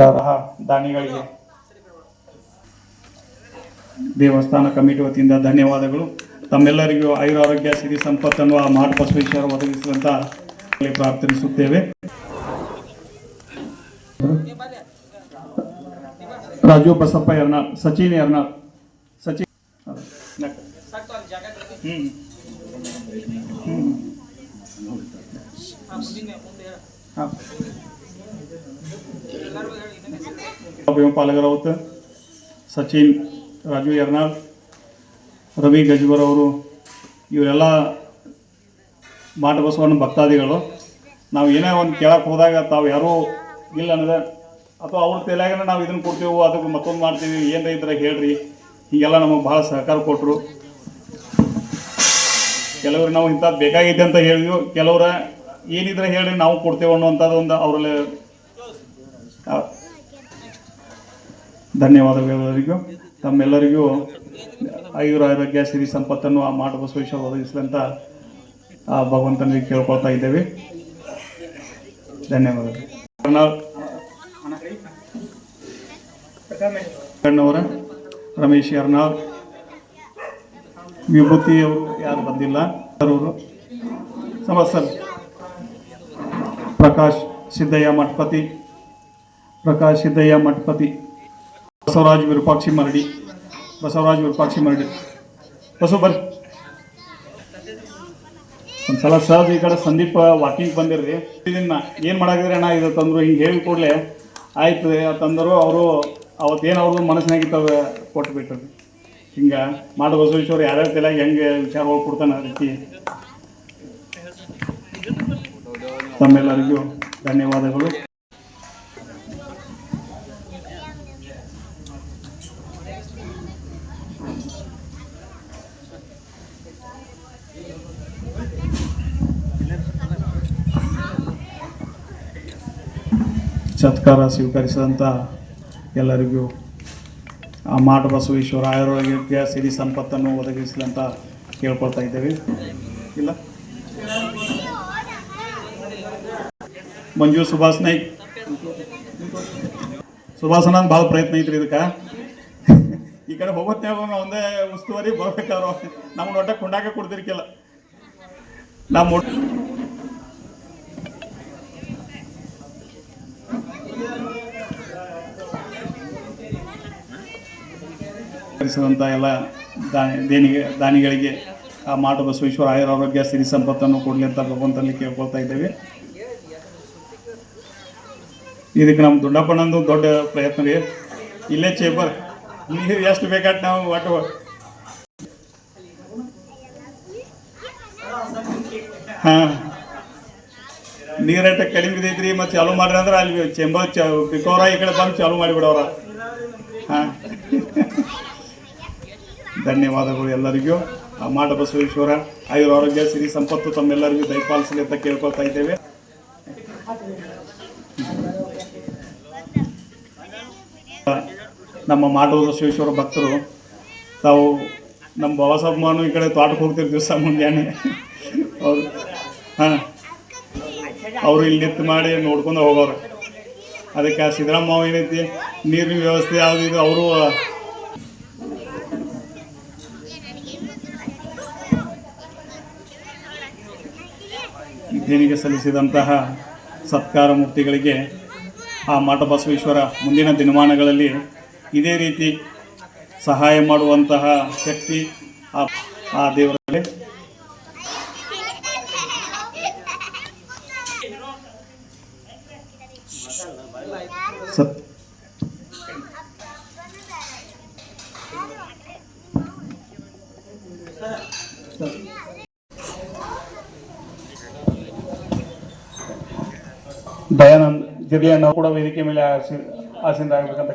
ಸತ್ಕಾರ ದಾನಿಗಳಿಗೆ ದೇವಸ್ಥಾನ ಕಮಿಟಿ ವತಿಯಿಂದ ಧನ್ಯವಾದಗಳು. ತಮ್ಮೆಲ್ಲರಿಗೂ ಆಯುರಾರೋಗ್ಯ ಸಿರಿ ಸಂಪತ್ತನ್ನು ಆ ಮಾಟ ಬಸವೇಶ್ವರ ಒದಗಿಸುವಂತ ಪ್ರಾರ್ಥಿಸುತ್ತೇವೆ. ರಾಜು ಬಸಪ್ಪ ಯರ್ನಾಳ್, ಸಚಿನ್ ಯರ್ನಾಳ್, ಸಚಿನ್ ಪಾಲಗರಾವತ್, ಸಚಿನ್, ರಾಜು ಯರ್ನಾಳ್, ರವಿ ಗಜ್ಬರ್ ಅವರು ಇವರೆಲ್ಲ ಮಾಟ ಬಸವಣ್ಣ ಭಕ್ತಾದಿಗಳು. ನಾವು ಏನೇ ಒಂದು ಕೇಳಕ್ಕೆ ಹೋದಾಗ ತಾವು ಯಾರೂ ಇಲ್ಲ ಅಂದ್ರೆ ಅಥವಾ ಅವ್ರ ತಲೆಯಾಗ ನಾವು ಇದನ್ನು ಕೊಡ್ತೀವಿ, ಅದಕ್ಕೆ ಮತ್ತೊಂದು ಮಾಡ್ತೀವಿ, ಏನು ಇದ್ರೆ ಹೇಳ್ರಿ, ಹೀಗೆಲ್ಲ ನಮಗೆ ಭಾಳ ಸಹಕಾರ ಕೊಟ್ಟರು. ಕೆಲವರು ನಾವು ಇಂಥದ್ದು ಬೇಕಾಗೈತೆ ಅಂತ ಹೇಳಿದ್ವಿ, ಕೆಲವ್ರ ಏನಿದ್ರೆ ಹೇಳ್ರಿ ನಾವು ಕೊಡ್ತೇವೆ ಅನ್ನುವಂಥದ್ದು ಒಂದು ಅವರಲ್ಲಿ ಧನ್ಯವಾದಗಳು. ತಮ್ಮೆಲ್ಲರಿಗೂ ಆಯುರಾರೋಗ್ಯ ಸಿರಿ ಸಂಪತ್ತನ್ನು ಆ ಮಾಟ ಬಸವೇಶ್ವರ ಒದಗಿಸಿದಂಥ ಆ ಭಗವಂತನಿಗೆ ಕೇಳ್ಕೊಳ್ತಾ ಇದ್ದೇವೆ. ಧನ್ಯವಾದಗಳು. ಕಣ್ಣವರ ರಮೇಶ್ ಯರ್ನಾಳ್, ವಿಭೂತಿ ಅವರು ಯಾರು ಬಂದಿಲ್ಲ ಅವರು, ಸಮಸ್ಯೆ ಪ್ರಕಾಶ್ ಸಿದ್ದಯ್ಯ ಮಠಪತಿ, ಬಸವರಾಜ್ ವಿರೂಪಾಕ್ಷಿ ಮರಡಿ, ಬಸವ ಬರ್ರಿ ಒಂದ್ಸಲ ಸಹಜ ಈ ಕಡೆ ಸಂದೀಪ್ ವಾಕಿಂಗ್ ಬಂದಿರ್ರಿ. ಇದನ್ನ ಏನು ಮಾಡಾಕಿದ್ರೆ ಅಣ್ಣ ಇದು ತಂದರು, ಹಿಂಗೆ ಹೇಳಿ ಕೂಡಲೇ ಆಯ್ತು ತಂದರು. ಅವರು ಅವತ್ತೇನು ಅವ್ರದ್ದು ಮನಸ್ಸಿನಾಗಿತ್ತು ಕೊಟ್ಟು ಬಿಟ್ಟರು. ಹಿಂಗೆ ಮಾಟ ಬಸವೇಶ್ವರ ಯಾರ್ಯಾರ ತಲೆಯಾಗ ಹೆಂಗೆ ವಿಚಾರಗಳು ಕೊಡ್ತಾನೆ ಆ ರೀತಿ. ತಮ್ಮೆಲ್ಲರಿಗೂ ಧನ್ಯವಾದಗಳು. ಸತ್ಕಾರ ಸ್ವೀಕರಿಸಿದಂಥ ಎಲ್ಲರಿಗೂ ಆ ಮಾಟ ಬಸವೇಶ್ವರ ಆಯುರಾರೋಗ್ಯ ಸಿರಿ ಸಂಪತ್ತನ್ನು ಒದಗಿಸಿದಂತ ಕೇಳ್ಕೊಳ್ತಾ ಇದ್ದೇವೆ. ಇಲ್ಲ ಮಂಜು ಸುಭಾಷ್ ನಾಯ್ಕ್, ಸುಭಾಷನ ಭಾಳ ಪ್ರಯತ್ನ ಐತ್ರಿ ಇದಕ್ಕೆ. ಈ ಕಡೆ ಹೋಗುತ್ತೆ ಒಂದೇ ಉಸ್ತುವಾರಿ ಬರ್ಬೇಕಾದ್ರು ನಮ್ಗೆ ಒಟ್ಟ ಕೊಂಡಾಕ ಕೊಡ್ತಿರ್ಕಿಲ್ಲ. ನಮ್ಮ ಎಲ್ಲ ದಾನಿಗಳಿಗೆ ಆ ಮಾಟ ಬಸವೇಶ್ವರ ಆಯುರಾರೋಗ್ಯ ಸಿರಿ ಸಂಪತ್ತನ್ನು ಕೊಡಲಿ ಅಂತ ಭಗವಂತನಲ್ಲಿ ಕೇಳ್ಕೊಳ್ತಾ ಇದ್ದೇವೆ. ಇದಕ್ಕೆ ನಮ್ಮ ದುಂಡಪ್ಪನಂದು ದೊಡ್ಡ ಪ್ರಯತ್ನ ರೀ. ಇಲ್ಲೇ ಚೇಂಬರ್ ನೀರು ಎಷ್ಟು ಬೇಕಾದ ನಾವು ಒಟ್ಟು ಹಾಂ ನೀರೇಟ ಕಡಿಮೆ ಇದೈತ್ರಿ. ಮತ್ತು ಚಾಲು ಮಾಡ್ರಿ ಅಂದ್ರೆ ಅಲ್ಲಿ ಚೇಂಬರ್ ಬಿಕೋರ ಈ ಕಡೆ ಬಂದು ಚಾಲು ಮಾಡಿಬಿಡೋರ. ಹಾಂ ಧನ್ಯವಾದಗಳು ಎಲ್ಲರಿಗೂ. ಆ ಮಾಟ ಬಸವೇಶ್ವರ ಆಯುರಾರೋಗ್ಯ ಸಿರಿ ಸಂಪತ್ತು ತಮ್ಮೆಲ್ಲರಿಗೂ ದಯಪಾಲಿಸಲಿ ಅಂತ ಕೇಳ್ಕೊಳ್ತಾ ಇದ್ದೇವೆ. ನಮ್ಮ ಮಾಟ ಬಸವೇಶ್ವರ ಭಕ್ತರು ತಾವು ನಮ್ಮ ಬಾಬಾಸಾಹೇಬ್ ಈ ಕಡೆ ತೋಟಕ್ಕೆ ಹೋಗ್ತಿರ್ತೀವಿ ದಿವಸ ಮುಂಜಾನೆ. ಅವರು ಹಾಂ ಅವರು ಇಲ್ಲಿ ನಿಂತು ಮಾಡಿ ನೋಡ್ಕೊಂಡು ಹೋಗೋರು. ಅದಕ್ಕೆ ಸಿದ್ದರಾಮ ಏನೈತಿ ನೀರಿನ ವ್ಯವಸ್ಥೆ ಯಾವುದು ಇದು ಅವರು ದೇಣಿಗೆ ಸಲ್ಲಿಸಿದಂತಹ ಸತ್ಕಾರ ಮೂರ್ತಿಗಳಿಗೆ ಆ ಮಾಟ ಬಸವೇಶ್ವರ ಮುಂದಿನ ದಿನಮಾನಗಳಲ್ಲಿ ಇದೇ ರೀತಿ ಸಹಾಯ ಮಾಡುವಂತಹ ಶಕ್ತಿ ಆ ದೇವರಲ್ಲಿ ದಯಾನಂದ್ ಜಿರ್ಲಿಯನ್ನ ಕೂಡ ವೇದಿಕೆ ಮೇಲೆ ಆಸೀನರಾಗಬೇಕಂತ